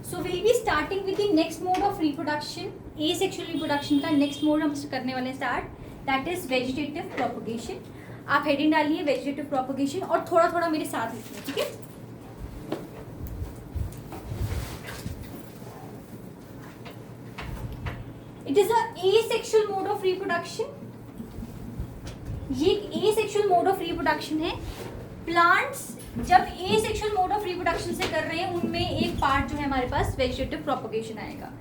So will be starting with the next mode of reproduction, asexual reproduction का next mode हम करने वाले हैं start, that is vegetative propagation. आप heading डालिए वेजिटेटिव प्रोपगेशन और थोड़ा थोड़ा मेरे साथ लिखिए, ठीक है। It is a asexual mode of reproduction. ये एसेक्सुअल मोड ऑफ रिप्रोडक्शन है। प्लांट्स जब एसेक्सुअल मोड ऑफ रिप्रोडक्शन से कर रहे हैं उनमें एक पार्ट जो है हमारे पास वेजिटेटिव प्रोपगेशन आएगा।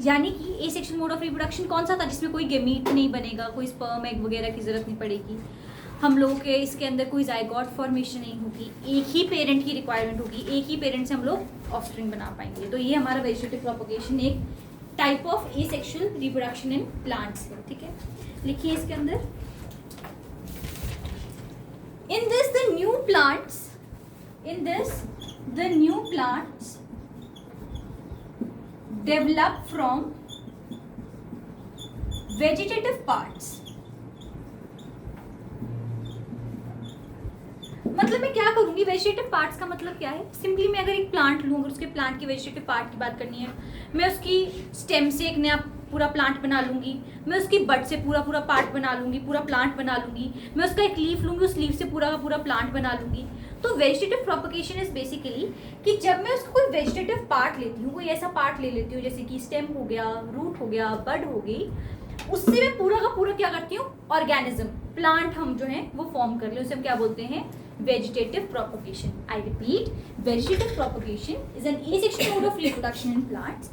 यानी कि एसेक्सुअल मोड ऑफ रिप्रोडक्शन कौन सा था, जिसमें कोई गैमीट नहीं बनेगा, कोई स्पर्म एग वगैरह की जरूरत नहीं पड़ेगी, हम लोगों के इसके अंदर कोई जाइगोट फॉर्मेशन नहीं होगी, एक ही पेरेंट की रिक्वायरमेंट होगी, एक ही पेरेंट से हम लोग ऑफस्प्रिंग बना पाएंगे। तो ये हमारा वेजिटेटिव प्रोपगेशन एक type of asexual reproduction in plants है, ठीक है। लिखिए इसके अंदर, in this the new plants develop from vegetative parts। मतलब मैं क्या करूंगी, वेजिटेटिव पार्ट्स का मतलब क्या है, सिंपली मैं अगर एक प्लांट लूँ, अगर उसके प्लांट की वेजिटेटिव पार्ट की बात करनी है, मैं उसकी स्टेम से एक नया पूरा प्लांट बना लूंगी, मैं उसकी बड से पूरा पार्ट बना लूंगी, पूरा प्लांट बना लूंगी, मैं उसका एक लीफ लूंगी, उस लीफ से पूरा का पूरा प्लांट बना लूंगी। तो वेजिटेटिव प्रोपगेशन इज बेसिकली कि जब मैं उसका कोई वेजिटेटिव पार्ट लेती हूँ, कोई ऐसा पार्ट ले लेती हूँ जैसे कि स्टेम हो गया, रूट हो गया, बड हो गई, उससे मैं पूरा का पूरा क्या करती हूँ, ऑर्गेनिज्म, प्लांट हम जो है वो फॉर्म कर ले, उसे हम क्या बोलते हैं, vegetative propagation. I repeat, vegetative propagation is an asexual mode of reproduction in plants.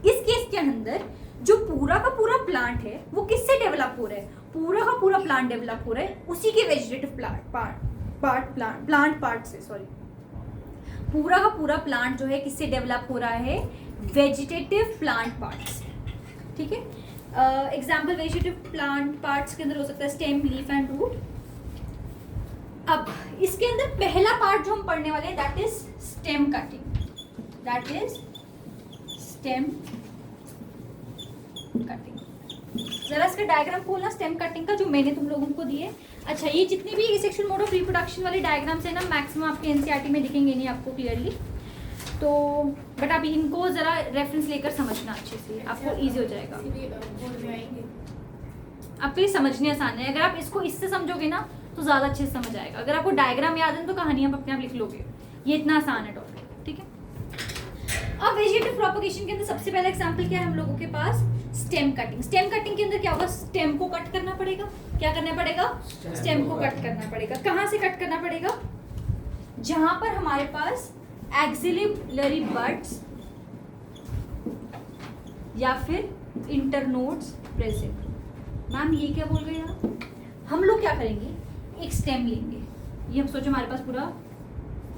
इस केस के अंदर जो पूरा का पूरा प्लांट है वो किससे डेवलप हो रहा है, पूरा का पूरा प्लांट डेवलप हो रहा है उसी के वेजिटेटिव प्लांट पार्ट से, सॉरी, पूरा का पूरा प्लांट जो है किससे डेवलप हो रहा है, वेजिटेटिव प्लांट पार्ट से, ठीक है। एग्जाम्पल वेजिटेटिव प्लांट पार्ट्स के अंदर हो सकता है स्टेम, लीफ एंड रूट। अब इसके अंदर पहला पार्ट जो हम पढ़ने वाले हैं that is stem cutting, that is stem cutting. जरा इसका डायग्राम खोलना स्टेम कटिंग का जो मैंने तुम लोगों को दिए। अच्छा, ये जितने भी एसेक्सुअल मोड ऑफ रिप्रोडक्शन वाले डायग्राम्स है ना, मैक्सिमम आपके एनसीईआरटी में दिखेंगे नहीं आपको क्लियरली, तो बट आप इनको जरा रेफरेंस लेकर समझना अच्छे से, आपको इजी हो जाएगा, आपके लिए समझने आसान है। अगर आप इसको इससे समझोगे ना तो ज़्यादा अच्छे से समझ आएगा। अगर आपको डायग्राम याद है तो कहानी आप अपने आप लिख लोगे, ये इतना आसान है टॉपिक, ठीक है। अब वेजिटेटिव प्रोपगेशन के अंदर सबसे पहला एग्जांपल क्या है हम लोगों के पास, स्टेम कटिंग। स्टेम कटिंग के अंदर क्या होगा, स्टेम को कट करना पड़ेगा, क्या करना पड़ेगा, स्टेम को कट करना पड़ेगा। कहाँ से कट करना पड़ेगा, जहां पर हमारे पास एक्सिलरी बड्स या फिर इंटरनोड्स प्रेजेंट। मैम ये क्या बोल रहे हैं, हम लोग क्या करेंगे, एक स्टेम लेंगे, ये हम सोचो हमारे पास पूरा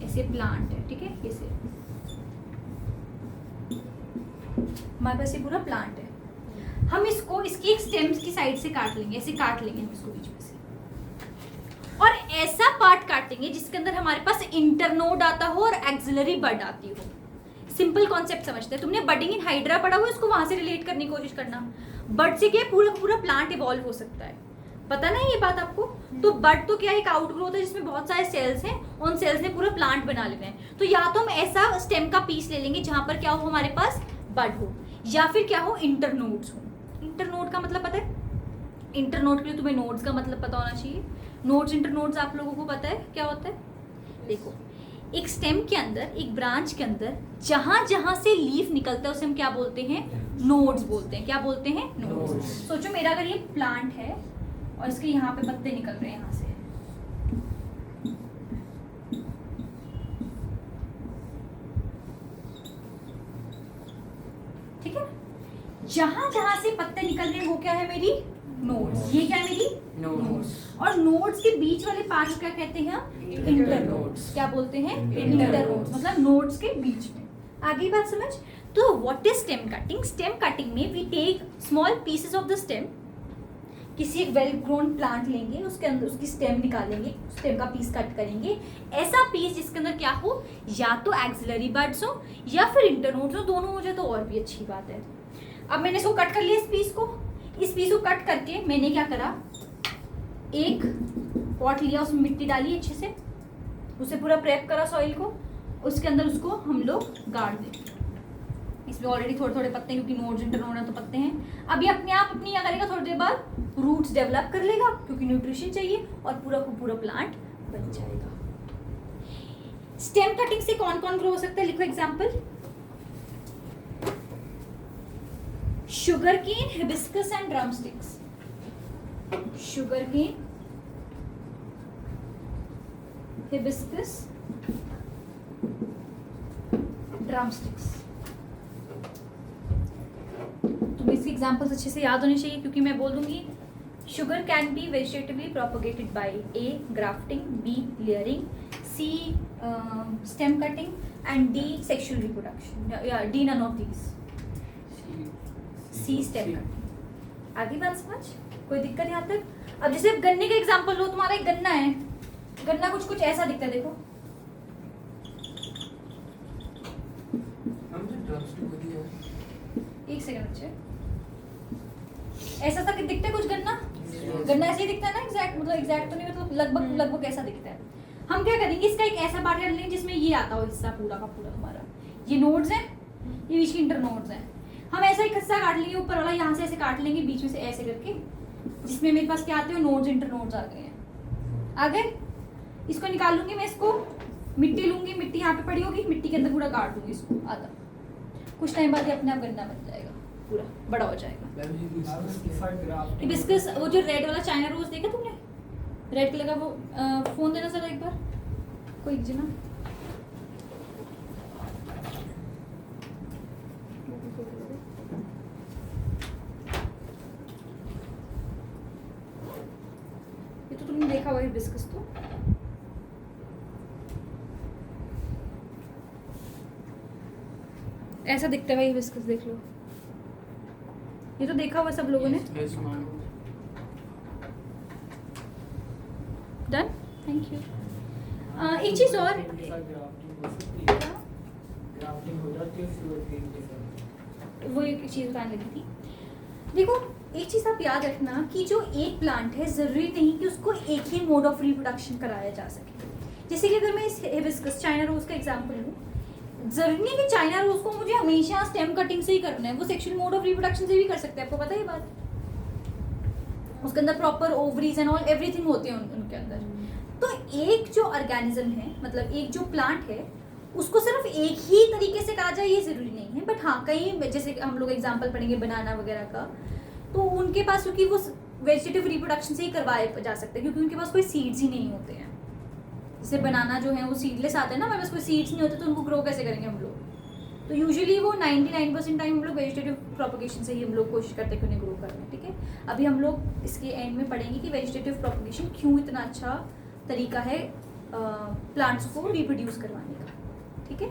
ऐसे प्लांट है, ठीक है, ऐसे हमारे पास ये पूरा प्लांट है, हम इसको इसकी एक स्टेम की साइड से काट लेंगे, ऐसे काट लेंगे हम इसको बीच में से, और ऐसा पार्ट काटेंगे जिसके अंदर हमारे पास इंटरनोड आता हो और एक्सिलरी बड आती हो। सिंपल कॉन्सेप्ट समझते हैं, तुमने बडिंग इन हाइड्रा पढ़ा हुआ, इसको वहां से रिलेट करने की कोशिश करना। बड से क्या पूरा पूरा प्लांट इवॉल्व हो सकता है, पता ना ये बात आपको। तो बड तो क्या एक आउटग्रोथ है जिसमें बहुत सारे सेल्स हैं, उन सेल्स ने पूरा प्लांट बना लेना है। तो या तो हम ऐसा स्टेम का पीस ले लेंगे जहां पर क्या हो, हमारे पास बड हो, या फिर क्या हो, इंटरनोड्स हो। इंटरनोड का मतलब पता है, इंटरनोड के लिए तुम्हें नोड्स का मतलब पता होना चाहिए। नोड्स इंटरनोड्स आप लोगों को पता है क्या होता है, देखो एक स्टेम के अंदर, एक ब्रांच के अंदर जहां जहां से लीफ निकलता है उसे हम क्या बोलते हैं, नोड्स बोलते हैं। क्या बोलते हैं, नोड्स। सोचो मेरा अगर ये प्लांट है और इसके यहाँ पे पत्ते निकल रहे हैं यहाँ से, ठीक है, जहां जहां से पत्ते निकल रहे हैं वो क्या है, मेरी नोड्स। ये क्या है, मेरी नोड्स। और नोड्स के बीच वाले पार्ट क्या कहते हैं, इंटरनोड्स। क्या बोलते हैं, इंटरनोड्स, मतलब नोड्स के बीच में। आगे बात समझ। तो what is stem cutting, stem cutting में we take small pieces of the stem, किसी एक वेल ग्रोन प्लांट लेंगे, उसके अंदर उसकी स्टेम निकालेंगे, स्टेम का पीस कट करेंगे, ऐसा पीस जिसके अंदर क्या हो, या तो एक्सिलरी बड्स हो या फिर इंटरनोड्स हो, दोनों हो जाए तो और भी अच्छी बात है। अब मैंने इसको कट कर लिया, इस पीस को कट करके मैंने क्या करा, एक पॉट लिया, उसमें मिट्टी डाली अच्छे से, उसे पूरा प्रेप करा सॉइल को, उसके अंदर उसको हम लोग गाड़ देंगे, इसमें ऑलरेडी थोड़े थोड़े पत्ते हैं क्योंकि नोड्स इंटरनोड है तो पत्ते हैं। अभी अपने आप अपनी क्या करेगा, थोड़ी देर बाद रूट्स डेवलप कर लेगा क्योंकि न्यूट्रिशन चाहिए और पूरा को पूरा प्लांट बन जाएगा। स्टेम कटिंग से कौन कौन ग्रो हो सकता है, लिखो example. Sugar cane, hibiscus and drum sticks. Sugar cane, hibiscus, drum sticks. तुम्हें इसके एग्जांपल्स अच्छे से याद होने चाहिए क्योंकि मैं बोल दूंगी sugarcane be vegetatively propagated by a grafting, b layering, c stem cutting and d sexual reproduction, या d none of these, c stem cutting. आगे बात समझ, कोई दिक्कत यहाँ तक? अब जैसे गन्ने का एग्जांपल लो, तुम्हारा एक गन्ना है, गन्ना कुछ कुछ ऐसा दिखता है, देखो एक सेकंड बच्चे, ऐसा सा दिखता है कुछ गन्ना, गन्ना ऐसे ही दिखता है ना, एग्जैक्ट मतलब एग्जैक्ट तो नहीं, मतलब लगभग लगभग ऐसा दिखता है। हम क्या करेंगे, इसका एक ऐसा पार्ट कर लेंगे जिसमें ये आता हो हिस्सा पूरा का पूरा हमारा, ये नोड्स हैं, ये बीच के इंटर नोड्स हैं। हम ऐसा एक हिस्सा काट लेंगे, ऊपर वाला यहाँ से ऐसे काट लेंगे, बीच में से ऐसे करके, जिसमें मेरे पास क्या आते हैं, नोड्स इंटर नोड्स आ गए हैं। आगे इसको निकाल लूंगी मैं, इसको मिट्टी लूंगी, मिट्टी यहाँ पे पड़ी होगी, मिट्टी के अंदर पूरा काट दूंगी इसको आधा, कुछ टाइम बाद ये अपने आप गन्ना बन जाएगा, पूरा बड़ा हो जाएगा। हिबिस्कस, वो जो रेड वाला चाइना रोज देखा तुमने, रेड कलर का, वो फोन देना जरा एक बार कोई जना। ये तो तुमने देखा हुआ हिबिस्कस तो, ऐसा दिखता है भाई हिबिस्कस, देख लो, ये तो देखा हुआ सब लोगों ने। Done, thank you. एक चीज और, वो एक चीज बताने लगी थी, देखो एक चीज आप याद रखना कि जो एक प्लांट है जरूरी नहीं कि उसको एक ही मोड ऑफ रिप्रोडक्शन कराया जा सके। जैसे कि अगर मैं इस हिबिस्कस चाइना रोज का एग्जांपल लूँ, जरूरी नहीं कि चाइना रोज को मुझे हमेशा स्टेम कटिंग से ही करना है, वो सेक्सुअल मोड ऑफ रिप्रोडक्शन से भी कर सकते हैं, आपको पता है ये बात। उसके अंदर proper ovaries and all everything होते हैं उनके अंदर। तो एक जो ऑर्गेनिज्म है, मतलब एक जो प्लांट है, उसको सिर्फ एक ही तरीके से करा जाए ये जरूरी नहीं है, बट हाँ कहीं जैसे हम लोग एग्जांपल पढ़ेंगे बनाना वगैरह का, तो उनके पास क्योंकि वो वेजिटेटिव रिप्रोडक्शन से ही करवाए जा सकते हैं क्योंकि उनके पास कोई सीड्स ही नहीं होते हैं। जैसे बनाना जो है वो सीडलेस आते हैं ना, हमारे पास कोई सीड्स नहीं होते तो उनको ग्रो कैसे करेंगे हम लोग। तो यूजुअली वो 99% टाइम हम लोग वेजिटेटिव प्रोपगेशन से ही हम लोग कोशिश करते हैं कि उन्हें ग्रो करना। ठीक है, अभी हम लोग इसके एंड में पढ़ेंगे कि वेजिटेटिव प्रोपगेशन क्यों इतना अच्छा तरीका है प्लांट्स को रिप्रोड्यूस करवाने का। ठीक है,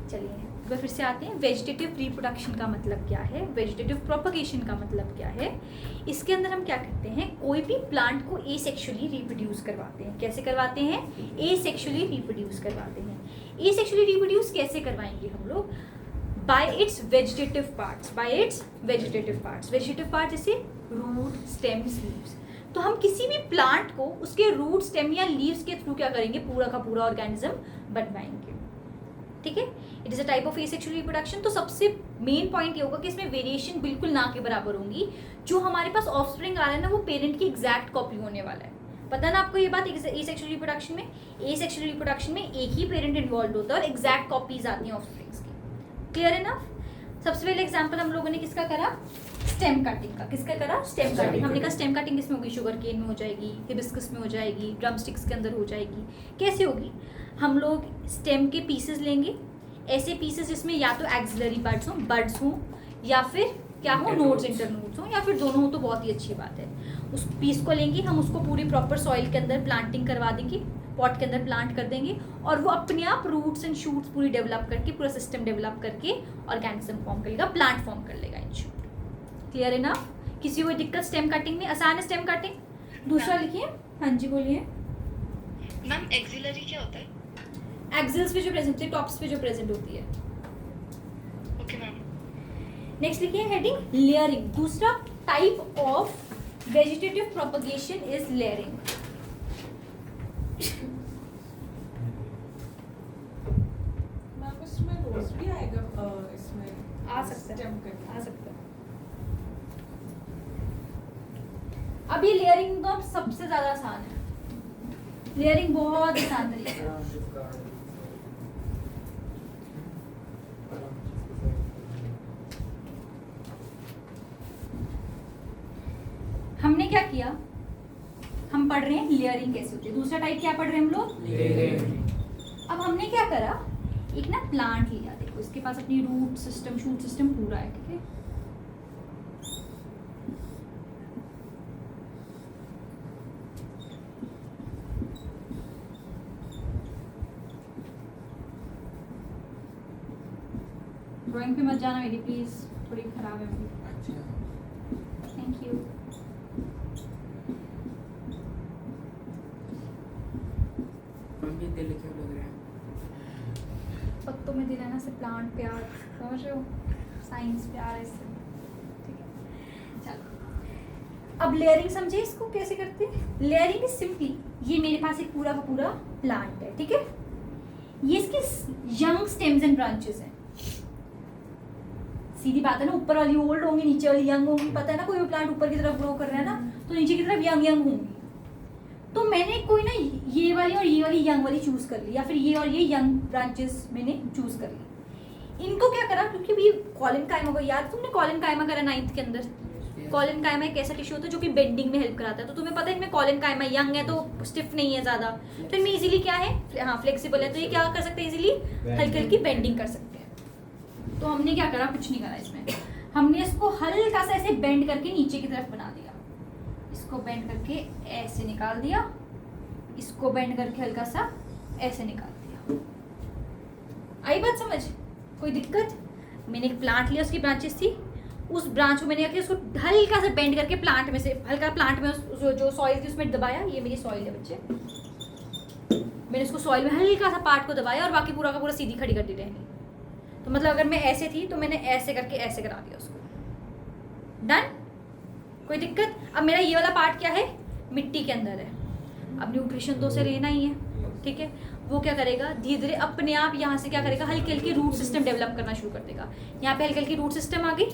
चलिए एक बार फिर से आते हैं। वेजिटेटिव रिप्रोडक्शन का मतलब क्या है, वेजिटेटिव प्रोपगेशन का मतलब क्या है। इसके अंदर हम क्या करते हैं, कोई भी प्लांट को एसेक्सुअली रिप्रोड्यूस करवाते हैं। कैसे करवाते हैं, एसेक्सुअली रिप्रोड्यूस करवाते हैं। एसेक्सुअली रिप्रोड्यूस कैसे करवाएंगे हम लोग, bye it's vegetative parts, bye it's vegetative parts. Vegetative part जैसे रूट, स्टेम्स, लीव्स। तो हम किसी भी प्लांट को उसके रूट, स्टेम या लीव्स के थ्रू क्या करेंगे, पूरा का पूरा ऑर्गेनिज्म बनवाएंगे। ठीक है, it is a type of asexual reproduction. तो सबसे मेन पॉइंट ये होगा कि इसमें वेरिएशन बिल्कुल ना के बराबर होंगी। जो हमारे पास ऑफस्प्रिंग आ रहा है ना, वो पेरेंट की एग्जैक्ट कॉपी होने वाला है। पता है ना आपको ये बात, एसेक्सुअल रिप्रोडक्शन में, एसेक्सुअल रिप्रोडक्शन में एक ही पेरेंट इन्वॉल्व होता है और एग्जैक्ट कॉपीज आती हैं ऑफस्प्रिंग्स की। क्लियर है ना। सबसे पहले एग्जाम्पल हम लोगों ने किसका करा, स्टेम कटिंग का। किसका करा, स्टेम कटिंग। हमने कहा स्टेम कटिंग किसमें होगी, शुगर केन में हो जाएगी, हिबिस्कस में हो जाएगी, ड्रम स्टिक्स के अंदर हो जाएगी। कैसे होगी, हम लोग स्टेम के पीसेस लेंगे, ऐसे पीसेस जिसमें या तो एक्सिलरी बड्स हों या फिर क्या हो, नोड्स, इंटरनोड्स हों, या फिर दोनों हो तो बहुत ही अच्छी बात है। उस पीस को लेंगे हम, उसको पूरी प्रॉपर सॉइल के अंदर प्लांटिंग करवा देंगे, पॉट के अंदर प्लांट कर देंगे और वो अपने आप रूट्स एंड शूट्स पूरी डेवलप करके, पूरा सिस्टम डेवलप करके ऑर्गेनिज्म फॉर्म कर लेगा, प्लांट फॉर्म कर लेगा इन शॉर्ट। क्लियर है ना। किसी को दिक्कत स्टेम कटिंग में, आसान है स्टेम कटिंग। दूसरा लिखिए, हाँ जी बोलिए मैम। एक्सिलरी क्या होता है, एक्सिल्स पे जो प्रेजेंट होती है, टॉप्स पे जो प्रेजेंट होती है। Okay ma'am. नेक्स्ट लिखिए हेडिंग, लेयरिंग। दूसरा type of vegetative propagation is layering. Ma'am इसमें रोज भी आएगा, इसमें आ आ सकता है, Stem cutting. आ सकता है। अब ये लेयरिंग तो सबसे ज्यादा आसान है, लेयरिंग बहुत आसान तरीका है। हमने क्या किया, हम पढ़ रहे हैं लेयरिंग कैसे होती है। दूसरा टाइप क्या पढ़ रहे हैं हम लोग, अब हमने क्या करा, एक ना प्लांट लिया, देखो इसके पास अपनी रूट सिस्टम शूट सिस्टम पूरा है, ठीक है। ड्राइंग पे मत जाना मेरी प्लीज, थोड़ी खराब है मेरी। Thank you. दिल क्यों लग रहा है? पत्तों में दिलाना से प्लांट प्यार, समझ रहे हो, साइंस प्यार है इससे, ठीक है। चलो अब लेयरिंग समझे इसको कैसे करते हैं। लेयरिंग इज सिंपली, ये मेरे पास एक पूरा का पूरा प्लांट है, ठीक है। ये इसके यंग स्टेम्स एंड ब्रांचेस हैं। सीधी बात है ना, ऊपर वाली ओल्ड होंगी, नीचे वाली यंग होंगी। पता है ना, कोई भी प्लांट ऊपर की तरफ ग्रो कर रहा है ना, तो नीचे की तरफ यंग यंग होंगी। तो मैंने कोई ना ये वाली और ये वाली यंग वाली चूज कर ली, या फिर ये और ये यंग ब्रांचेस मैंने चूज कर ली। इनको क्या करा, क्योंकि भी कॉलिन कायमा को याद, तुमने कॉलिन कायमा करा 9th के अंदर। कॉलिन कायमा एक ऐसा टिश्यू होता है जो कि बेंडिंग में हेल्प कराता है। तो तुम्हें पता है इनमें कॉलिन कायमा यंग है तो स्टिफ नहीं है ज्यादा, तो इनमें इजीली क्या है, हाँ फ्लेक्सिबल है, तो ये क्या कर सकते हैं, इजीली हल्की हल्की बेंडिंग कर सकते हैं। तो हमने क्या करा, कुछ नहीं करा इसमें, हमने इसको हल्का सा ऐसे बेंड करके नीचे की तरफ बना दिया। इसको बेंड करके ऐसे निकाल दिया, इसको बेंड करके हल्का सा ऐसे निकाल दिया। आई बात समझ, कोई दिक्कत। मैंने एक प्लांट लिया, उसकी ब्रांचेस थी, उस ब्रांच को मैंने क्या, उसको हल्का सा बेंड करके प्लांट में से हल्का प्लांट में जो सॉइल थी उसमें दबाया। ये मेरी सॉइल है बच्चे, मैंने उसको सॉइल में हल्का सा पार्ट को दबाया और बाकी पूरा का पूरा सीधी खड़ी कर दी रहनी। तो मतलब अगर मैं ऐसे थी तो मैंने ऐसे करके ऐसे करा दिया उसको। डन, कोई दिक्कत। अब मेरा ये वाला पार्ट क्या है, मिट्टी के अंदर है। अब न्यूट्रिशन तो उसे लेना ही है, ठीक है। वो क्या करेगा, धीरे धीरे अपने आप यहाँ से क्या करेगा, हल्की हल्की रूट सिस्टम डेवलप करना शुरू कर देगा। यहाँ पे हल्की हल्की रूट सिस्टम आ गई,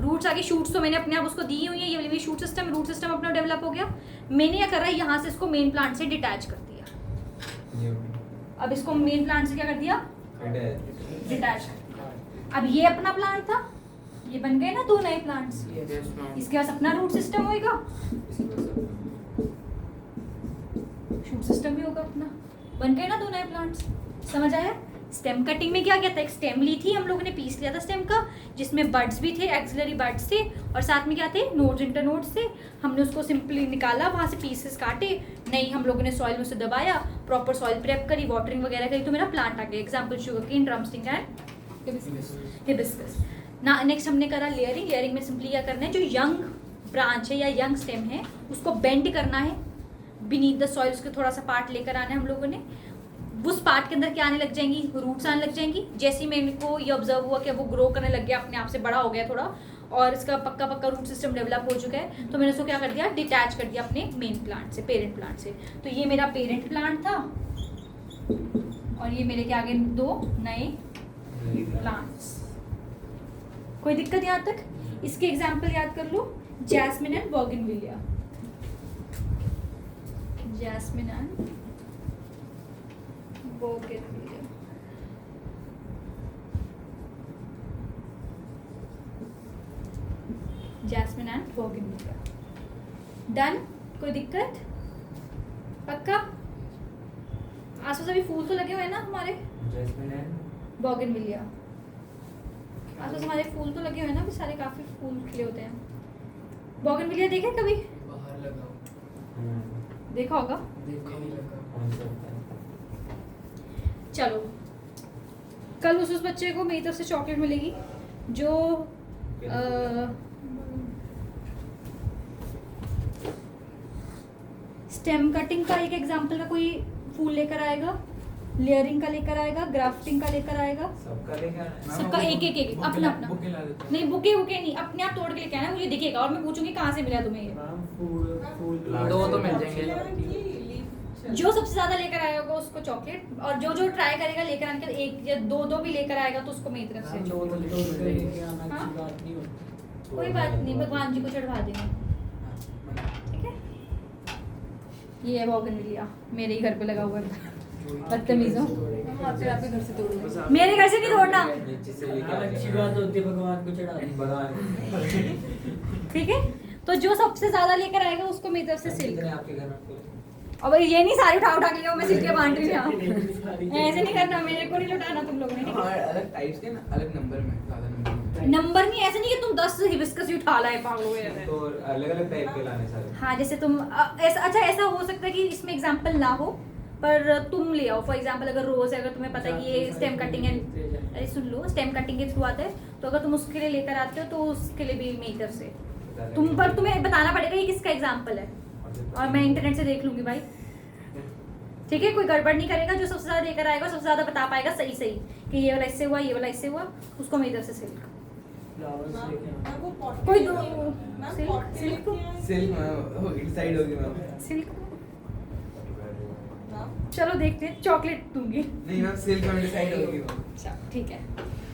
रूट्स आ गई, शूट्स तो मैंने अपने आप उसको दी हुई है। ये वाली मेरी शूट सिस्टम, रूट सिस्टम अपना डेवलप हो गया। मैंने क्या करा, यहाँ से इसको मेन प्लांट से डिटैच कर दिया। अब इसको मेन प्लांट से क्या कर दिया, डिटैच। अब ये अपना प्लांट था, ये बन गए ना 2 नए प्लांट्स। इसके पास अपना रूट सिस्टम होएगा, शूट सिस्टम भी होगा अपना, बन गए ना 2 नए प्लांट्स। समझ आया। स्टेम कटिंग में क्या कहता है, एक स्टेम ली थी हम लोगों ने, पीस लिया था स्टेम का, जिसमें बड्स भी थे, एक्सिलरी बड्स थे, और साथ में क्या थे, नोड्स, इंटरनोड्स थे। हमने उसको सिंपली निकाला, वहाँ से पीसेस काटे, नहीं हम लोगों ने सॉइल में उसे दबाया, प्रॉपर सॉइल प्रेप करी, वाटरिंग वगैरह करी, तो मेरा प्लांट आ गया। Example sugar cane, drumstick and hibiscus. ना नेक्स्ट हमने करा लेयरिंग। लेयरिंग में सिंपली क्या करना है, जो यंग ब्रांच है या यंग स्टेम है उसको बेंड करना है बीनीथ द सॉइल, उसके थोड़ा सा पार्ट लेकर आना है हम लोगों ने। उस पार्ट के अंदर क्या आने लग जाएंगी, रूट्स आने लग जाएंगी। जैसे ही मेरे को ये ऑब्जर्व हुआ कि वो ग्रो करने लग गया, अपने आप से बड़ा हो गया थोड़ा, और इसका पक्का पक्का रूट सिस्टम डेवलप हो चुका है, तो मैंने उसको क्या कर दिया, डिटैच कर दिया अपने मेन प्लांट से, पेरेंट प्लांट से। तो ये मेरा पेरेंट प्लांट था, और ये मेरे के आगे 2 नए प्लांट्स। कोई दिक्कत यहाँ तक। इसके एग्जाम्पल याद कर लो, jasmine and bougainvillea. Jasmine and bougainvillea. Jasmine and bougainvillea. Done, कोई दिक्कत, पक्का। आसपास अभी फूल तो लगे हुए हैं ना हमारे, जैस्मिन एंड बोगनविलिया। आसपास हमारे फूल तो लगे हुए हैं ना, अभी सारे काफी फूल खिले होते हैं। बोगनविलिया देखे कभी, बाहर लगा देखा होगा। देखने नहीं लगा। चलो, कल उस बच्चे को मेरी तरफ से चॉकलेट मिलेगी जो स्टेम कटिंग का एक एग्जांपल का कोई फूल लेकर आएगा, लेयरिंग का लेकर आएगा, ग्राफ्टिंग का लेकर आएगा, सबका लेके आना है। सबका एक एक एक अपना अपना। बुके ला देते हैं। नहीं बुके बुके नहीं, अपने आप तोड़ के लेके आना, मुझे दिखेगा और मैं पूछूंगी कहाँ से मिला तुम्हें ये। मैम फूल फूल दो तो मिल जाएंगे। जो सबसे ज्यादा लेकर आएगा उसको चॉकलेट, और जो जो ट्राई करेगा लेकर आने के बाद एक या दो भी लेकर आएगा तो उसको मेरी तरफ से मैम, दो तो लेके आना हाँ? अच्छी बात नहीं होती। कोई बात नहीं, भगवान जी को चढ़वा देंगे, ठीक है। ये है बोगनविलिया, मेरे ही घर पे लगा हुआ है, बदतमीज हो। आपके घर से तोड़ूंगा। मेरे घर से नहीं तोड़ना, नीचे से लेके मैम, अच्छी बात होती है, भगवान को चढ़ा दी। भगवान ठीक है। तो जो सबसे ज्यादा लेकर आएगा उसको मेरी तरफ से सिल्क। कितने आपके घर में फूल? अब ये नहीं सारी उठा के लिया, मैं सिल्क के बांट रही हूँ सारी ऐसे नहीं करना, मेरे को नहीं लुटाना तुम लोगों ने, ठीक हाँ, है। अलग टाइप्स के ना, अलग नंबर में, ज्यादा नंबर में। नंबर नहीं, ऐसे नहीं कि तुम 10 हिबिस्कस ही उठा लाए पागल हो गए। तो अलग अलग टाइप के लाने सारे। हाँ, जैसे तुम ऐसा, अच्छा ऐसा हो सकता है कि इसमें एग्जांपल ना हो पर तुम ले आओ। फॉर एग्जांपल अगर रोज है, अगर तुम्हें पता है कि ये स्टेम कटिंग है, अरे सुन लो, स्टेम कटिंग के थ्रू आता है, तो अगर तुम उसके लिए लेकर आते हो तो उसके लिए भी मेरी तरफ से तुम, पर तुम्हें बताना पड़ेगा ये किसका एग्जांपल है, और मैं इंटरनेट से देख लूंगी भाई, ठीक है। कोई गड़बड़ नहीं करेगा, जो सबसे ज्यादा लेकर आएगा सबसे ज्यादा बता पाएगा सही सही कि ये वाला इससे हुआ, ये वाला इससे हुआ, उसको मेरी तरफ से सिल्क। फ्लावर्स लेके आना। कोई दो सिल्क सिल्क सिल्क इनसाइड होगी मैम। सिल्क चलो देखते हैं, चॉकलेट दूंगी। नहीं मैम, सिल्क में डिसाइड होगी वो। अच्छा ठीक है।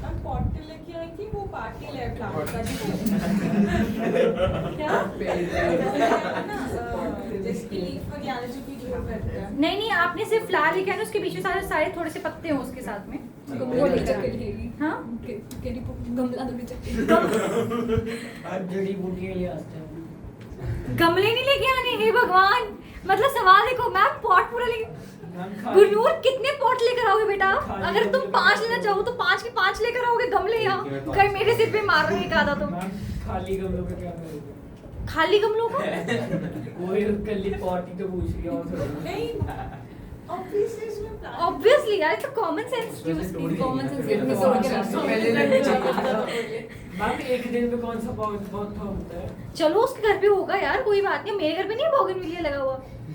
हम पॉट लेके आई थी, वो पार्टी ले फ्लावर का क्या? जिसकी लीफ वगैरह जो भी ग्रो करता है। नहीं नहीं, आपने सिर्फ फ्लावर लेके आना, उसके बीच में सारे सारे थोड़े से पत्ते हों उसके साथ में, वो लेकर के लिएगी। हाँ। गमला थोड़ी चाहिए। आज जड़ी बूटियां ले आते हैं। गमले नहीं लेके आने, हे भगवान, मतलब सवाल देखो मैम, पॉट पूरा लेके। मैम, खा- गुरनूर कितने पॉट लेकर आओगे बेटा? खाली अगर तुम गमले 5 लेकर लेना आओ। चाहो तो 5 के 5 लेकर आओगे गमले यहाँ, कहीं मेरे सिर पे मार रहे का तुम। मैम, खाली गमलों का क्या करोगे? खाली गमलों को कोई कल्ली पॉटी तो पूछ रही है और थोड़ी। नहीं, obviously इसमें plant- ऑब्वियसली यार, तो कॉमन सेंस यूज की, Common sense फिर में तो तोड़ common के sense रखो। तो पहले लेके चाहिए। मैम, एक दिन में कौन सा बहुत होता है? चलो उसके घर पे होगा यार, कोई बात नहीं, मेरे घर पे नहीं है बोगनविलिया लगा हुआ।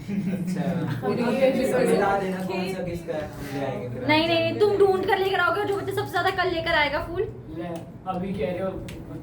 अच्छा पूरी बता ये देना कौन सा किसका है, हम ले आएंगे फिर। नहीं नहीं, तुम ढूंढ कर लेकर आओगे, और जो बच्चा सबसे ज्यादा कल लेकर आएगा फूल, ले, अभी कह रहे हो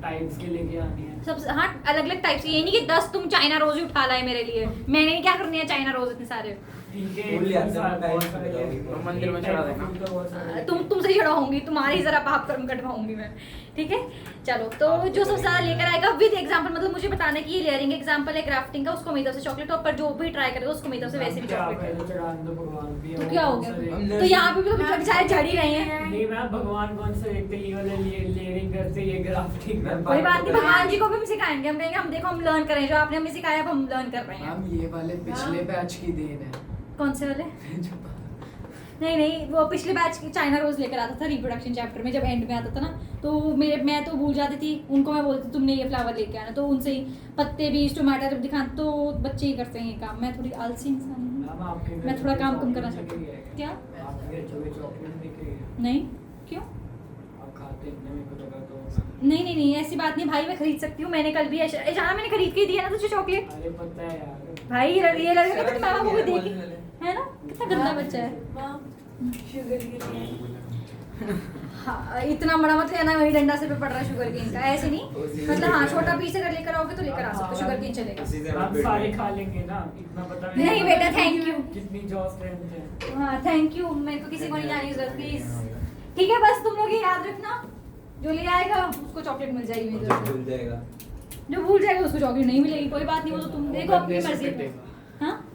टाइप्स के लेके आनी है। सबसे, हाँ अलग अलग टाइप के, ये नहीं कि 10 तुम चाइना रोज ही उठा लाए मेरे लिए, मैंने क्या करनी है चाइना रोज इतने सारे। ठीक है, फूल ले आते हैं, बहुत टाइप्स सारे बताओ। लेके- मंदिर में एक चढ़ा टाइप का देना। फूल तो बहुत सारे तुम तुमसे ही चढ़ाऊंगी, तुम्हारी जरा पाप कर्म कटवाऊंगी मैं, ठीक है। चलो, तो जो सबसे ज्यादा लेकर आएगा विद एग्जांपल, मतलब मुझे बताना है कि ये लेयरिंग एग्जांपल है ग्राफ्टिंग का, उसको मेरी तरफ से चॉकलेट, और पर जो भी ट्राई करेगा उसको मेरी तरफ से वैसे भी क्या चॉकलेट पहले है। चढ़ाने दो भगवान भी, तो और क्या हो कौन सा गया? ले- तो यहाँ पे भी तो बेचारे झड़ ही रहे हैं। नहीं मैम, भगवान कौन सा देखते, ये वाले लेयरिंग करते, ये ग्राफ्टिंग मैम, कोई बात नहीं, भगवान जी को भी हम सिखाएंगे, हम कहेंगे हम देखो हम लर्न करें, जो आपने हमें सिखाया अब हम लर्न कर रहे हैं। मैम, ये वाले पिछले बैच की देन है। कौन से वाले? नहीं नहीं, वो पिछले बैच की चाइना रोज लेकर आता था रिप्रोडक्शन चैप्टर में, जब एंड में आता था ना, तो मैं तो भूल जाती थी, उनको मैं बोलती तुमने ये फ्लावर लेके आना, तो उनसे ही पत्ते बीज टमाटर जब दिखाते तो बच्चे ही करते हैं ये काम, मैं थोड़ी आलसी इंसान हूँ। मैम, आपके घर मैं थोड़ा काम कम चॉकलेट करना लेके चाहती हूँ। गए? क्या? आपके घर चॉकलेट लेके गए? नहीं, क्यों? आप खाते इतने, मेरे को लगा तो। नहीं नहीं नहीं, ऐसी बात नहीं भाई, मैं खरीद सकती हूँ, मैंने कल भी जाना, मैंने खरीद के ही दिया ना तुझे चॉकलेट। अरे पता है यार। भाई ये लड़का तो मामा को भी देखी है ना, कितना गंदा बच्चा है। माँ, शुगर के लिए। हाँ, इतना बड़ा मत लेना, वही डंडा से पे पड़ रहा है शुगर केन का, ऐसे नहीं, मतलब हाँ छोटा पीस अगर लेकर आओगे तो लेकर आ सकते हो, शुगर केन चलेगा। उसी से हम आप पेट सारे में- खा लेंगे ना, इतना पता नहीं बेटा, थैंक यू। कितनी जॉ स्ट्रेंथ है। हाँ थैंक यू, मेरे को किसी को नहीं जाने की जरूरत, प्लीज। ठीक है, बस तुम लोग ये याद रखना, जो ले आएगा उसको चॉकलेट मिल जाएगी मेरी तरफ से। मिल जाएगा। जो भूल जाएगा उसको चॉकलेट नहीं मिलेगी, कोई बात नहीं, वो तो तुम देखो अपनी मर्जी है। हाँ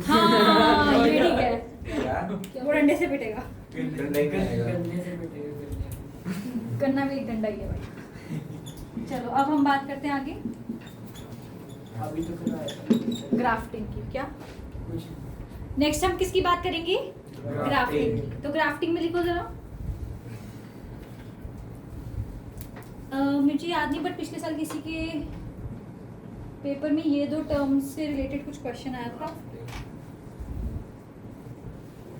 हाँ, ये ठीक है, क्या? वो डंडे से पिटेगा, डंडा ही खाएगा। गन्ने से पिटेगा गन्ने। गन्ना भी एक डंडा ही है भाई। चलो अब हम बात करते हैं आगे अभी तो फिर आया ग्राफ्टिंग की। क्या कुछ नेक्स्ट हम किसकी बात करेंगे? ग्राफ्टिंग की। तो ग्राफ्टिंग में लिखो जरा। मुझे याद नहीं, बट पिछले साल किसी के पेपर में ये 2 टर्म्स से रिलेटेड कुछ क्वेश्चन आया था,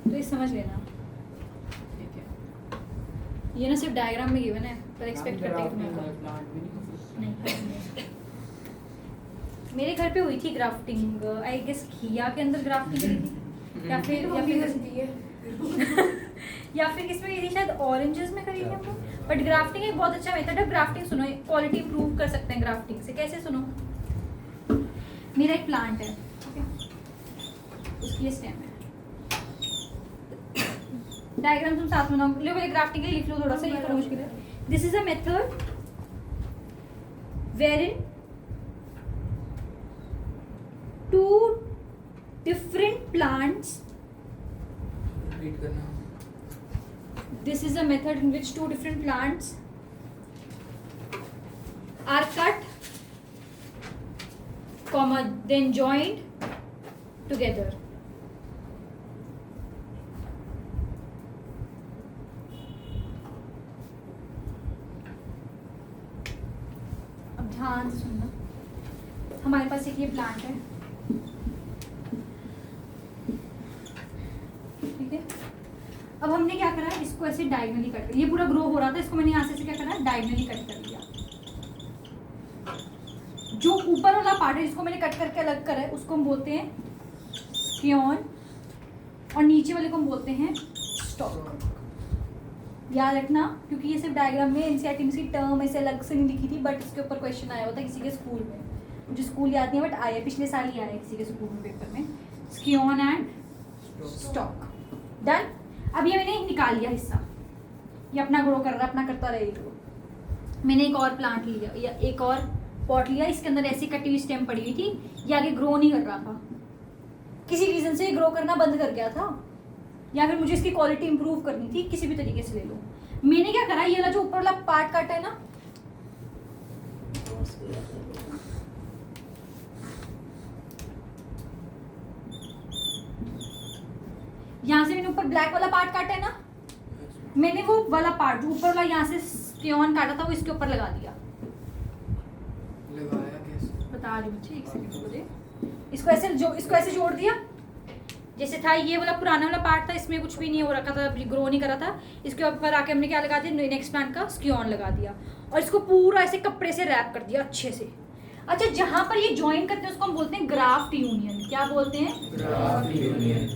तो ये समझ लेना। ठीक है। ये ना सिर्फ डायग्राम में गिवन है, पर एक्सपेक्ट करते हैं कि तुम्हें आता प्लांट भी नहीं नहीं। मेरे घर पे हुई थी ग्राफ्टिंग, आई गेस घिया के अंदर ग्राफ्टिंग करी थी, या फिर या फिर किसमें करी थी, शायद ऑरेंजेस में करी थी हम लोग। बट ग्राफ्टिंग एक बहुत अच्छा मेथड है, ग्राफ्टिंग सुनो, क्वालिटी इंप्रूव कर सकते हैं ग्राफ्टिंग से। कैसे सुनो, मेरा एक प्लांट है, ठीक है, उसके लिए स्टेम है। डायग्राम तुम साथ में लो, पहले ग्राफ्टिंग के लिए लिख लो थोड़ा सा, ये थोड़ा मुश्किल है। This is a method wherein two different plants, Repeat करना. this is a method in which two different plants are cut, comma, then joined together. अब ध्यान से सुनना, हमारे पास एक ये प्लांट है, ठीक है। अब हमने क्या करा है, इसको ऐसे डायगनली कट कर, ये पूरा ग्रो हो रहा था, इसको मैंने यहाँ से क्या करा, डायगनली कट कर दिया। जो ऊपर वाला पार्ट है जिसको मैंने कट करके अलग करा है उसको हम बोलते हैं स्कियोन, और नीचे वाले को हम बोलते हैं स्टॉक। याद रखना, क्योंकि ये सिर्फ डायग्राम में एनसीईआरटी में इसकी टर्म ऐसे अलग से नहीं लिखी थी, बट इसके ऊपर क्वेश्चन आया होता है किसी के स्कूल में, मुझे स्कूल याद नहीं है बट आया, पिछले साल ही आया किसी के स्कूल में पेपर में, स्कियोन एंड स्टॉक। डन। अब ये मैंने निकाल लिया हिस्सा, ये अपना ग्रो कर रहा है, अपना करता रहेगा। मैंने एक और प्लांट लिया या एक और पॉट लिया, इसके अंदर ऐसी कटी हुई स्टेम पड़ी हुई थी, ये आगे ग्रो नहीं कर रहा था, किसी रीजन से ग्रो करना बंद कर गया था, या फिर मुझे इसकी क्वालिटी इंप्रूव करनी थी, किसी भी तरीके से ले लो। मैंने क्या करा, ये वाला जो ऊपर वाला पार्ट काटा है ना, यहाँ से मैंने ऊपर ब्लैक वाला पार्ट काटा है ना, मैंने वो वाला पार्ट जो ऊपर वाला यहाँ से स्कियोन काटा था वो इसके ऊपर लगा दिया। लगाया कैसे? बता रही हूँ बच्चे, एक सेकंड मुझे। इसको ऐसे जोड़ दिया, जैसे था ये वाला पुराना वाला पार्ट था, इसमें कुछ भी नहीं हो रखा था, ग्रो नहीं करा था, इसके ऊपर आके हमने क्या लगा दिया, नेक्स्ट प्लांट का स्कियोन लगा दिया, और इसको पूरा ऐसे कपड़े से रैप कर दिया अच्छे से। अच्छा, जहाँ पर ये ज्वाइन करते हैं उसको हम बोलते हैं ग्राफ्ट यूनियन। क्या बोलते हैं? Graft union.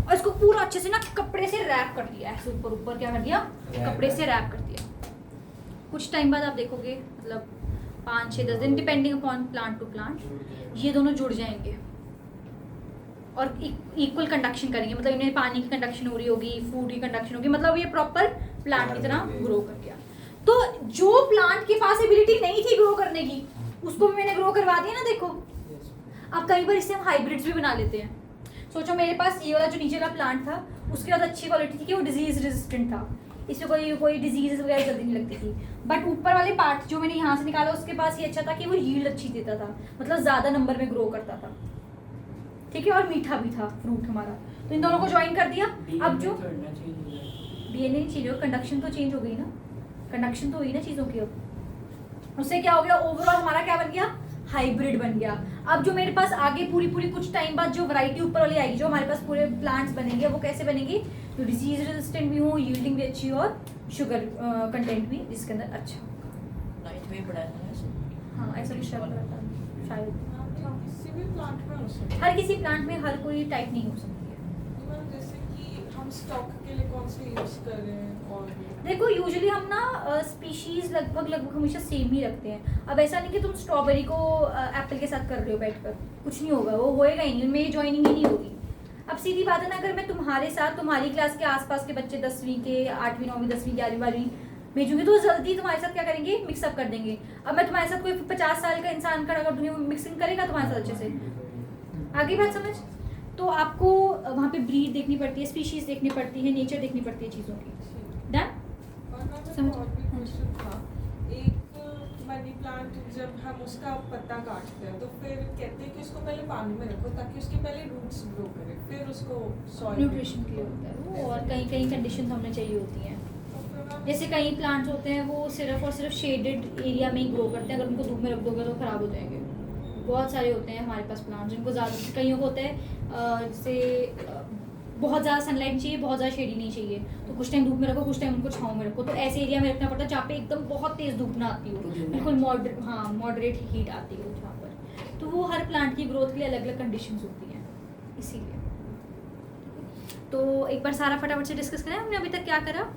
और इसको पूरा अच्छे से ना कपड़े से रैप कर दिया, ऐसे ऊपर ऊपर क्या कर दिया, कपड़े से रैप कर दिया। कुछ टाइम बाद आप देखोगे, मतलब 5, 6, 10 दिन depending upon plant to plant, ये दोनों जुड़ जाएंगे और इक्वल कंडक्शन करेंगे, मतलब इन्हें पानी की कंडक्शन हो रही होगी, फूड की कंडक्शन होगी, मतलब ये प्रॉपर प्लांट की तरह ग्रो कर गया। तो जो प्लांट के पास एबिलिटी नहीं थी ग्रो करने की, उसको भी मैंने ग्रो करवा दिया ना। देखो, अब कई बार इससे हम हाइब्रिड्स भी बना लेते हैं। सोचो मेरे पास ये वाला जो नीचे वाला प्लांट था, उसके बाद अच्छी क्वालिटी थी कि वो डिजीज रेजिस्टेंट था, इसमें कोई डिजीज वगैरह जल्दी नहीं लगती थी। बट ऊपर वाले पार्ट जो मैंने यहाँ से निकाला, उसके पास ये अच्छा था कि वो यील्ड अच्छी देता था, मतलब ज़्यादा नंबर में ग्रो करता था, ठीक है, और मीठा भी था फ्रूट हमारा। तो इन दोनों को ज्वाइन कर दिया। अब जो डीएनए नहीं चेंज हो, कंडक्शन तो चेंज हो गई ना, कंडक्शन तो हुई ना चीज़ों की। अब उससे क्या हो गया, ओवरऑल हमारा क्या बन गया, हाइब्रिड बन गया। अब जो मेरे पास आगे पूरी कुछ टाइम बाद जो वैरायटी ऊपर वाली आएगी, जो हमारे पास पूरे प्लांट्स बनेंगे, वो कैसे बनेंगे, तो डिजीज रेजिस्टेंट भी हो, यील्डिंग भी अच्छी हो, और शुगर कंटेंट भी इसके अंदर अच्छा होगा। नाइट में पढ़ाया था ऐसे। हाँ, ऐसा कुछ लग रहा था शायद। किसी भी प्लांट में हो सकता है। हर किसी प्लांट में हर कोई टाइप नहीं हो सकती है। मतलब जैसे कि हम स्टॉक के लिए कौन से यूज कर रहे हैं, और देखो, यूजुअली हम ना स्पीशीज लगभग हमेशा सेम ही रखते हैं। अब ऐसा नहीं कि तुम स्ट्रॉबेरी को एप्पल के साथ कर रहे हो बैठकर, कुछ नहीं होगा, वो होएगा ही नहीं, उनमें ये ज्वाइनिंग ही नहीं होगी। अब सीधी बात है ना, अगर मैं तुम्हारे साथ तुम्हारी क्लास के आसपास के बच्चे 10वीं के, 8वीं, 9वीं, 10वीं, 11वीं, 12वीं भेजूंगी, तो जल्दी तुम्हारे साथ क्या करेंगे, मिक्सअप कर देंगे। अब मैं तुम्हारे साथ कोई 50 साल का इंसान खड़ा कर दूंगी, वो मिक्सिंग करेगा तुम्हारे साथ अच्छे से? आगे बात समझ। तो आपको वहाँ पे ब्रीड देखनी पड़ती है, स्पीशीज देखनी पड़ती है, नेचर देखनी पड़ती है चीज़ों की। डन। और मैं समझ- और भी क्वेश्चन था, एक मनी प्लांट जब हम उसका पत्ता काटते हैं तो फिर कहते हैं कि उसको पहले पानी में रखो ताकि उसके पहले रूट्स ग्रो करे, फिर उसको सॉइल न्यूट्रिशन के लिए होता है वो, और कई कंडीशन हमें चाहिए होती हैं। जैसे कई प्लांट्स होते हैं वो सिर्फ और सिर्फ शेडेड एरिया में ही ग्रो करते हैं, अगर उनको धूप में रख दोगे तो ख़राब हो जाएंगे। बहुत सारे होते हैं हमारे पास प्लांट्स जिनको ज़्यादा, कईयों को होता है जैसे बहुत ज़्यादा सनलाइट चाहिए, बहुत ज़्यादा शेडी नहीं चाहिए, तो कुछ टाइम धूप में रखो, कुछ टाइम उनको छाँव में रखो। तो ऐसे एरिया में रखना पड़ता है जहाँ पे एकदम बहुत तेज़ धूप ना आती हो, बिल्कुल मॉडरेट हीट आती हो जहाँ पर। तो वो हर प्लांट की ग्रोथ के लिए अलग अलग कंडीशंस होती हैं, इसीलिए। तो एक बार सारा फटाफट से डिस्कस करें हमने अभी तक क्या करा।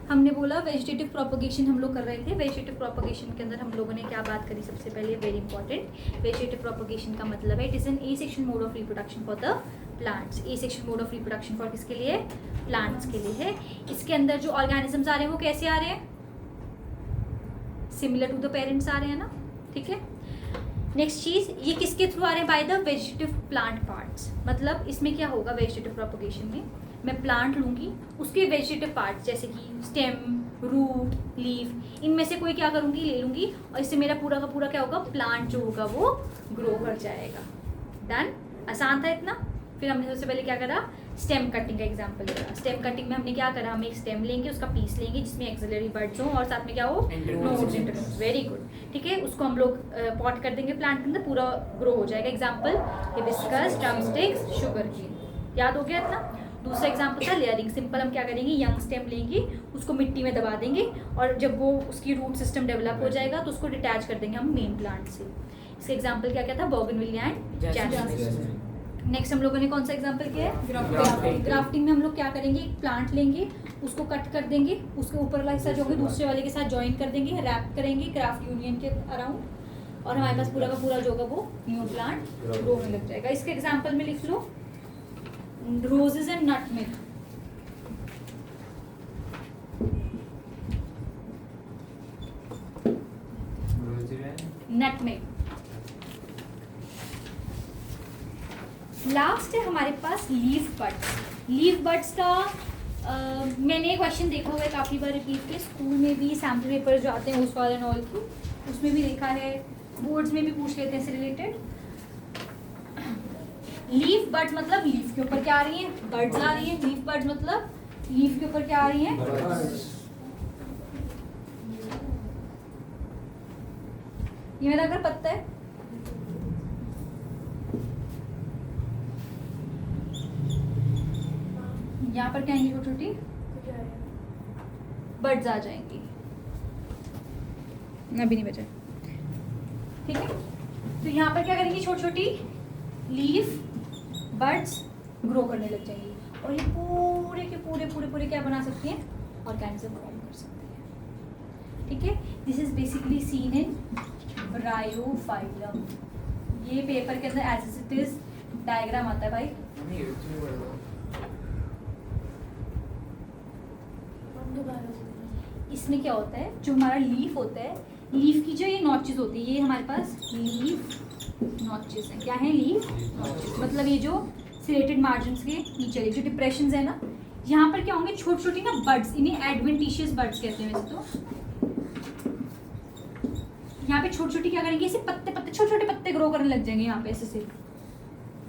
हमने बोला वेजिटेटिव प्रोपगेशन हम लोग कर रहे थे। वेजिटेटिव प्रोपगेशन के अंदर हम लोगों ने क्या बात करी सबसे पहले, वेरी इंपॉर्टेंट। वेजिटेटिव प्रोपगेशन का मतलब है it is an asexual mode of reproduction for the plants. Asexual mode of reproduction for किसके लिए? प्लांट्स के लिए है। इसके अंदर जो ऑर्गेनिजम्स आ रहे हैं वो कैसे आ रहे हैं? सिमिलर टू द पेरेंट्स आ रहे हैं ना, ठीक है। नेक्स्ट चीज, ये किसके थ्रू आ रहे हैं? By the vegetative plant parts. मतलब इसमें क्या होगा वेजिटेटिव प्रोपगेशन में, मैं प्लांट लूंगी, उसके वेजिटेटिव पार्ट्स जैसे कि स्टेम, रूट, लीफ, इनमें से कोई क्या करूंगी, ले लूंगी और इससे मेरा पूरा का पूरा क्या होगा, प्लांट जो होगा वो ग्रो कर जाएगा। डन, आसान था इतना। फिर हमने सबसे पहले क्या करा, स्टेम कटिंग का एग्जांपल लिया। स्टेम कटिंग में हमने क्या करा, हम एक स्टेम लेंगे, उसका पीस लेंगे जिसमें एक्सिलरी बड्स हो और साथ में क्या हो, नोड्स, इंटरनोड्स। वेरी गुड, ठीक है। उसको हम लोग पॉट कर देंगे प्लांट के अंदर, पूरा ग्रो हो जाएगा। Example hibiscus, drumsticks, sugar cane. याद हो गया इतना। दूसरा एग्जांपल था लेयरिंग। सिंपल हम क्या करेंगे, यंग स्टेम लेंगे, उसको मिट्टी में दबा देंगे और जब वो उसकी रूट सिस्टम डेवलप हो जाएगा तो उसको डिटैच कर देंगे हम मेन प्लांट से। इसका एग्जांपल क्या क्या था, बोगनविलिया एंड जैस्मिन। नेक्स्ट हम लोगों ने कौन सा एग्जांपल किया है, ग्राफ्टिंग। ग्राफ्टिंग में हम लोग क्या करेंगे, एक प्लांट लेंगे, उसको कट कर देंगे, उसके ऊपर वाला हिस्सा जो है दूसरे वाले के साथ ज्वाइन कर देंगे, रैप करेंगे क्राफ्ट यूनियन के अराउंड, और हमारे पास पूरा का पूरा जो होगा वो न्यू प्लांट ग्रो होने लग जाएगा। इसके एग्जांपल में लिख लो roses and nutmeg. Nutmeg. Last है हमारे पास लीफ बड्स। लीफ बड्स का मैंने क्वेश्चन देखा हुआ है काफ़ी बार रिपीट के, स्कूल में भी सैम्पल पेपर जो आते हैं उस वाले एंड ऑल की, उसमें भी देखा है, बोर्ड्स में भी पूछ लेते हैं इससे रिलेटेड। लीफ बड्स मतलब लीफ के ऊपर क्या आ रही हैं, बर्ड्स आ रही हैं। लीफ बड्स मतलब लीफ के ऊपर क्या आ रही हैं, ये मेरा अगर पत्ता है, यहाँ पर क्या आएंगी, छोटी छोटी बर्ड्स आ जाएंगी। अभी नहीं बचा, ठीक है। तो यहाँ पर क्या करेंगी, छोटी छोटी लीफ बर्ड्स ग्रो करने लग जाएंगी और ये पूरे के पूरे पूरे पूरे क्या बना सकती हैं, ऑर्गेनिज्म फॉर्म कर सकती हैं, ठीक है। This is basically seen in Bryophyllum. ये पेपर के अंदर एज इट इज डायग्राम आता है भाई। इसमें क्या होता है, जो हमारा लीफ होता है, लीफ की जो ये नॉचेस होती है, ये हमारे पास लीफ नॉचेस हैं। क्या है, लीफ नॉचेस मतलब ये जो सिलेटेड मार्जिन्स के नीचे जो डिप्रेशंस है ना, यहाँ पर क्या होंगे, छोटी छोटी ना बड्स, इन्हें एडवेंटिशियस बड्स कहते हैं वैसे तो। यहाँ पे छोटी छोटी क्या करेंगे, ऐसे पत्ते पत्ते छोटे छोटे पत्ते ग्रो करने लग जाएंगे यहाँ पे ऐसे से।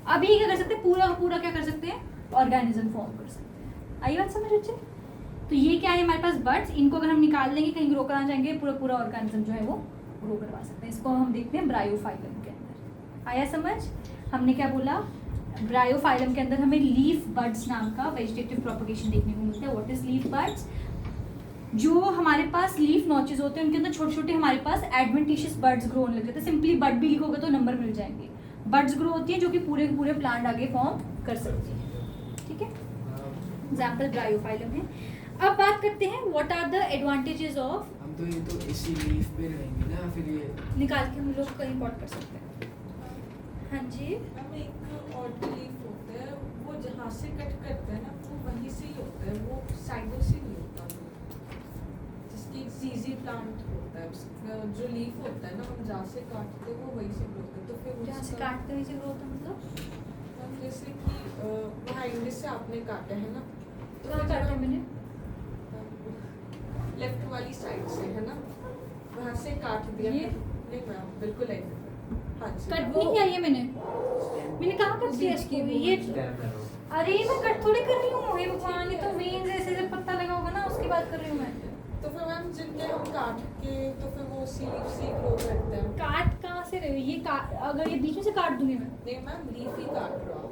अब ये क्या कर सकते हैं, पूरा पूरा क्या कर सकते हैं, ऑर्गेनिज्म फॉर्म कर सकते हैं। आई बात समझ अच्छे। तो ये क्या है हमारे पास बर्ड्स, इनको अगर हम निकाल देंगे कहीं ग्रो कराना चाहेंगे, पूरा पूरा ऑर्गेनिज्म जो है वो ग्रो करवा सकते हैं। इसको हम देखते हैं ब्रायोफाइलम के अंदर। आया समझ, हमने क्या बोला, ब्रायोफाइलम के अंदर हमें लीफ बर्ड्स नाम का वेजिटेटिव प्रोपगेशन देखने को मिलता है। व्हाट इज लीफ बर्ड्स, जो हमारे पास लीफ नॉचेस होते हैं उनके अंदर छोटे छोटे हमारे पास एडवेंटिशियस बर्ड्स ग्रो होने लग जाते हैं। सिंपली बर्ड भी लिखोगे तो नंबर मिल जाएंगे। बर्ड्स ग्रो होती हैं जो कि पूरे पूरे प्लांट आगे फॉर्म कर सकती हैं, ठीक है। एग्जाम्पल ब्रायोफाइलम है। अब बात करते हैं what are the advantages of, हम तो ये तो इसी लीफ पे रहेंगे ना, फिर ये निकाल के हम लोग कहीं पॉट कर सकते हैं। हाँ जी, हम एक और लीफ होता है, वो जहाँ से कट करते हैं ना वो वहीं से ही होता है, वो साइडों से नहीं होता। जिसकी जीजी प्लांट होता है, उसका जो लीफ होता है ना, हम जहाँ से काटते हैं वो वहीं से ग्रो होता है। तो फिर जहाँ से उसका- काटते हुए से ग्रो होता मतलब जैसे कि वहाँ इंडिस से आपने काटा है ना, तो कहाँ फिर काटे हम- मैंने, लेफ्ट वाली साइड से है ना, वहाँ से काट दिया। ये? नहीं मैम, बिल्कुल नहीं। हाँ जी, कट वो- नहीं किया ये मैंने कहाँ कट किया इसको, ये अरे मैं कट थोड़ी कर रही हूँ, हे भगवान, ये तो वेन्स ऐसे जब पत्ता लगा होगा ना उसकी बात कर रही हूँ मैं। तो फिर मैम जिनके हम काट के तो फिर वो लीफ से ग्रो करते हैं। काट कहाँ से रहे हो, ये अगर ये बीच में से काट दूंगी मैं, नहीं मैम, लीफ ही काट रहा हूँ।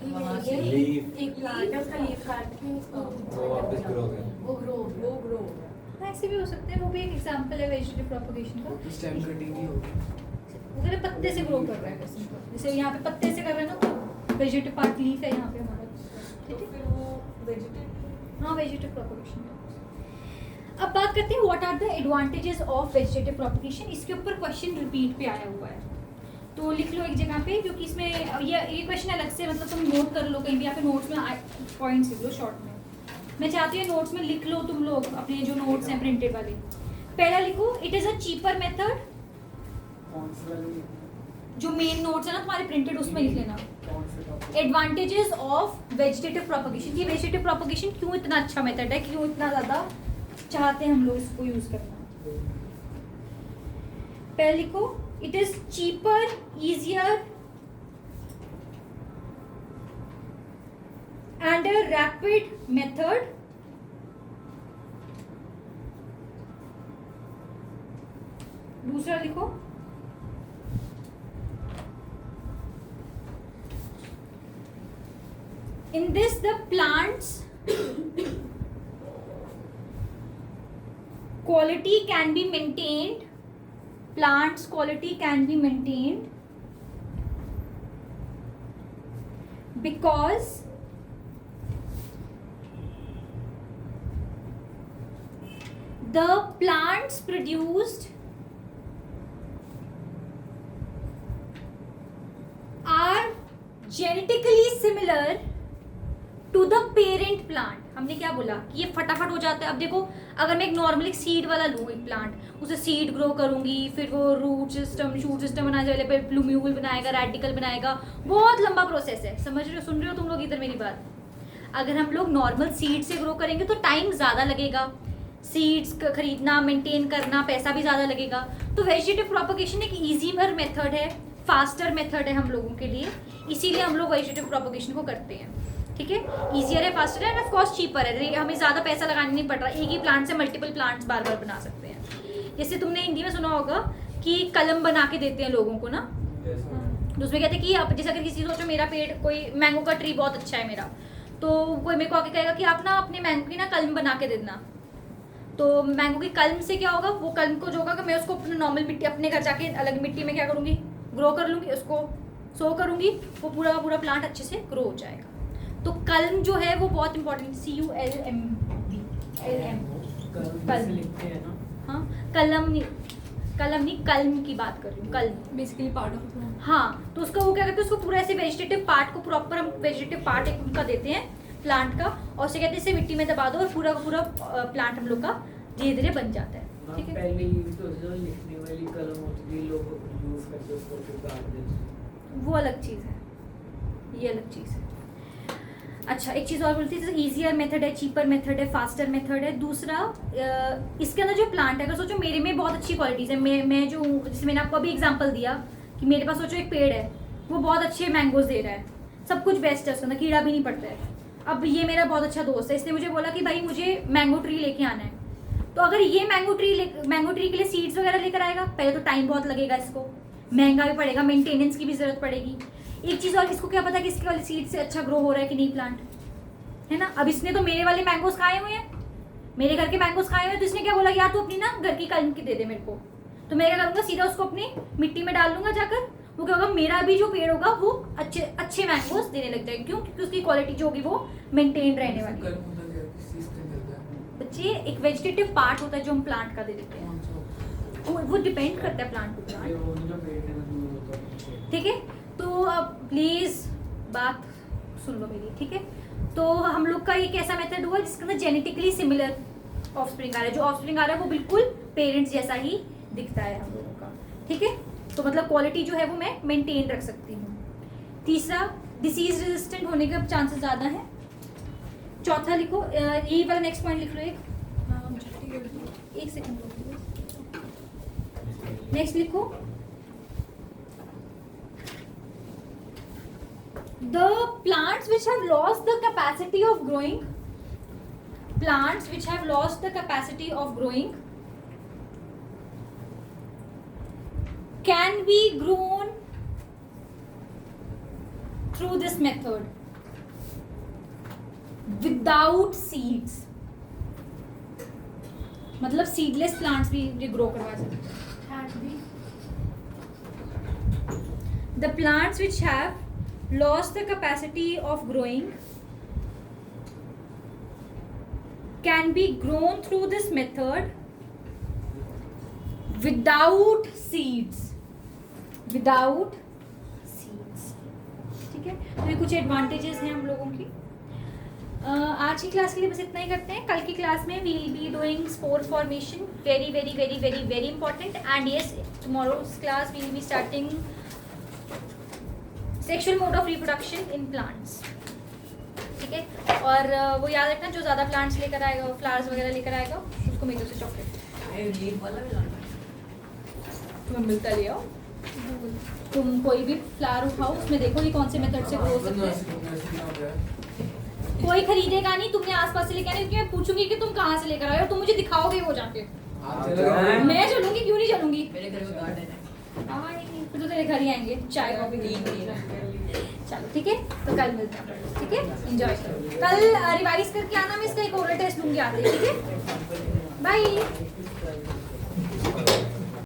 लीफ एक प्लांट है उसका लीफ काट के वो वापस ग्रो कर वो ग्रो वो ग्रो हो गया। ऐसे भी हो सकते हैं, वो भी एक एग्जांपल है वेजिटेटिव प्रोपगेशन का। स्टेम कटिंग ही होगी। अगर पत्ते से ग्रो कर रहा है वैसे, जैसे यहाँ पे पत्ते से कर रहे हैं ना, तो वेजिटेटिव पार्ट लीफ है यहाँ पे हमारा, तो ठीक है। फिर वो वेजिटेटिव हाँ वेजिटेटिव प्रोपगेशन का अब बात करते हैं what are the advantages of vegetative propagation. इसके ऊपर क्वेश्चन रिपीट पे आया हुआ है, तो लिख लो एक जगह पे, क्योंकि इसमें ये क्वेश्चन अलग से मतलब तुम नोट कर लो कहीं भी, या फिर नोट्स में पॉइंट्स लिख लो शॉर्ट में। मैं चाहती हूँ नोट्स में लिख लो तुम लोग अपने जो नोट्स हैं प्रिंटेड वाले। पहला लिखो, it is a cheaper method. कौन सा वाली? जो मेन नोट्स है ना तुम्हारे प्रिंटेड, उसमें लिख लेना कौन सा topic? Advantages of vegetative propagation. ये वेजिटेटिव प्रोपगेशन क्यों इतना अच्छा मेथड है, क्यों इतना ज़्यादा चाहते हैं हम लोग इसको यूज़ करना। पहले लिखो, it is cheaper, easier and a rapid method दूसरा लिखो, in this the plants quality can be maintained, plants quality can be maintained because the plants produced are genetically similar to the parent plant. हमने क्या बोला कि ये फटाफट हो जाता है। अब देखो, अगर मैं एक नॉर्मली सीड वाला लूँ एक प्लांट, उसे सीड ग्रो करूंगी, फिर वो रूट सिस्टम, शूट सिस्टम बनाने वाले पे प्लूम्यूल बनाएगा, रेडिकल बनाएगा, बहुत लंबा प्रोसेस है। समझ रहे हो, सुन रहे हो तुम लोग इधर मेरी बात। अगर हम लोग नॉर्मल सीड से ग्रो करेंगे तो टाइम ज़्यादा लगेगा, सीड्स खरीदना, मेंटेन करना, पैसा भी ज़्यादा लगेगा। तो वेजिटेटिव प्रोपगेशन एक ईजीयर मेथड है, फास्टर मेथड है हम लोगों के लिए, इसीलिए हम लोग वेजिटेटिव प्रोपगेशन को करते हैं। ठीक है, ईजियर है, फास्टर है एंड ऑफ कोर्स चीपर है। हमें ज़्यादा पैसा लगाना नहीं पड़ रहा, एक ही प्लांट से मल्टीपल प्लांट्स बार बार बना सकते हैं। जैसे तुमने हिंदी में सुना होगा कि कलम बना के देते हैं लोगों को ना, तो उसमें कहते हैं कि आप जैसे अगर किसी सोचो मेरा पेड़, कोई मैंगो का ट्री बहुत अच्छा है मेरा, तो कोई मेरे को आके कहेगा कि आप ना अपने मैंगो की ना कलम बना के देना। तो मैंगो की कलम से क्या होगा, वो कलम को जो होगा मैं उसको अपने नॉर्मल मिट्टी, अपने घर जाके अलग मिट्टी में क्या करूँगी, ग्रो कर लूँगी, उसको सो करूँगी, वो पूरा का पूरा प्लांट अच्छे से ग्रो हो जाएगा। तो कलम जो है वो बहुत इंपॉर्टेंट, CULM, कलम लिखते हैं ना। हाँ, कलम नहीं कलम की बात कर रही हूँ, कलम बेसिकली पार्ट ऑफ हाँ। तो उसका वो क्या करते हैं, उसको पूरा ऐसे वेजिटेटिव पार्ट को प्रॉपर हम वेजिटेटिव पार्ट एक उनका देते हैं प्लांट का, और उसे कहते हैं इसे मिट्टी में दबा दो और पूरा का पूरा प्लांट हम लोग का धीरे धीरे बन जाता है। ठीक है, पहले यूज तो जो लिखने वाली कलम होती थी लोग यूज करते उसको फिर काट देते। वो अलग चीज़ है, ये अलग चीज़ है। अच्छा, एक चीज़ और बोलती है, जैसे ईजियर मेथड है, चीपर मेथड है, फास्टर मेथड है। दूसरा, इसके अंदर जो प्लांट है, अगर सोचो मेरे में बहुत अच्छी क्वालिटीज़ है, मैं जो जैसे मैंने आपको अभी एग्जांपल दिया कि मेरे पास सोचो एक पेड़ है, वो बहुत अच्छे मैंगोज दे रहा है, सब कुछ बेस्ट है, उसके अंदर कीड़ा भी नहीं पड़ता है। अब ये मेरा बहुत अच्छा दोस्त है, इसने मुझे बोला कि भाई मुझे मैंगो ट्री लेके आना है। तो अगर ये मैंगो ट्री के लिए सीड्स वगैरह लेकर आएगा, पहले तो टाइम बहुत लगेगा, इसको महंगा भी पड़ेगा, मेंटेनेंस की भी ज़रूरत पड़ेगी। एक चीज़ और, इसको क्या पता कि इसके वाले सीड से अच्छा ग्रो हो रहा है कि नहीं प्लांट, है ना। अब इसने तो मेरे वाले मैंगोज खाए हुए हैं, मेरे घर के मैंगोज खाए हुए हैं, तो इसने क्या बोला, यार तू अपनी ना घर की कलम की दे दे मेरे को। तो मैं क्या करूँगा, सीधा उसको अपनी मिट्टी में डाल लूँगा जाकर, वो क्या होगा, मेरा भी जो पेड़ होगा वो अच्छे मैंगोज देने लग जाएंगे। क्यों? क्योंकि उसकी क्वालिटी जो होगी वो मेंटेन रहने वाली है। कर्म होता क्या, किस चीज़ का करता है? बच्चे, एक वेजिटेटिव पार्ट होता है जो हम प्लांट का दे देते हैं, कौन सा? वो डिपेंड करता है प्लांट टू प्लांट। वो जो पेड़ के अंदर यूज होता है। ठीक है, तो अब प्लीज़ बात सुन लो मेरी। ठीक है, तो हम लोग का ये कैसा मेथड हुआ जिसके अंदर जेनेटिकली सिमिलर ऑफस्प्रिंग आ रहा है, जो ऑफस्प्रिंग आ रहा है वो बिल्कुल पेरेंट्स जैसा ही दिखता है हम लोगों का। ठीक है, तो मतलब क्वालिटी जो है वो मैं मेंटेन रख सकती हूँ। तीसरा, डिसीज रेजिस्टेंट होने के चांसेस ज़्यादा हैं। चौथा लिखो, यही वाला नेक्स्ट पॉइंट लिख लो, एक सेकंड नेक्स्ट लिखो, the plants which have lost the capacity of growing, plants which have lost the capacity of growing can be grown through this method without seeds. मतलब सीडलेस प्लांट्स भी ये grow करवा सकते हैं। The plants which have lost the capacity of growing can be grown through this method without seeds, without seeds. ठीक है, तो ये कुछ एडवांटेजेस हैं हम लोगों की। आज की क्लास के लिए बस इतना ही करते हैं। कल की क्लास में we will be doing spore formation, very very very very very important. And yes, tomorrow's class we will be starting sexual mode of reproduction in plants. ठीक है, और वो याद रखना, जो ज़्यादा प्लांट्स लेकर आएगा, फ्लावर्स वगैरह लेकर आएगा, उसको मेरे से चॉकलेट लीफ वाला भी लाना तुम्हें मिलता ले आओ। तुम कोई भी फ्लावर उठाओ, उसमें देखो ये कौन से मेथड से ग्रो हो सकते हैं। कोई खरीदेगा नहीं, तुमने आसपास से लेके आने, क्योंकि मैं पूछूंगी कि तुम कहाँ से लेकर आए हो, तुम मुझे दिखाओगे वो जाके। मैं चलूंगी, क्यों नहीं चलूंगी? मेरे घर में गार्डन है। हाँ, फिर तो तेरे घर ही आएंगे चाय कॉफी के लिए। चलो ठीक है, तो कल मिलते हैं। ठीक है, एंजॉय करो। कल रिवाइज करके आना, मैं इसका एक और टेस्ट लूंगी आते। ठीक है, बाय।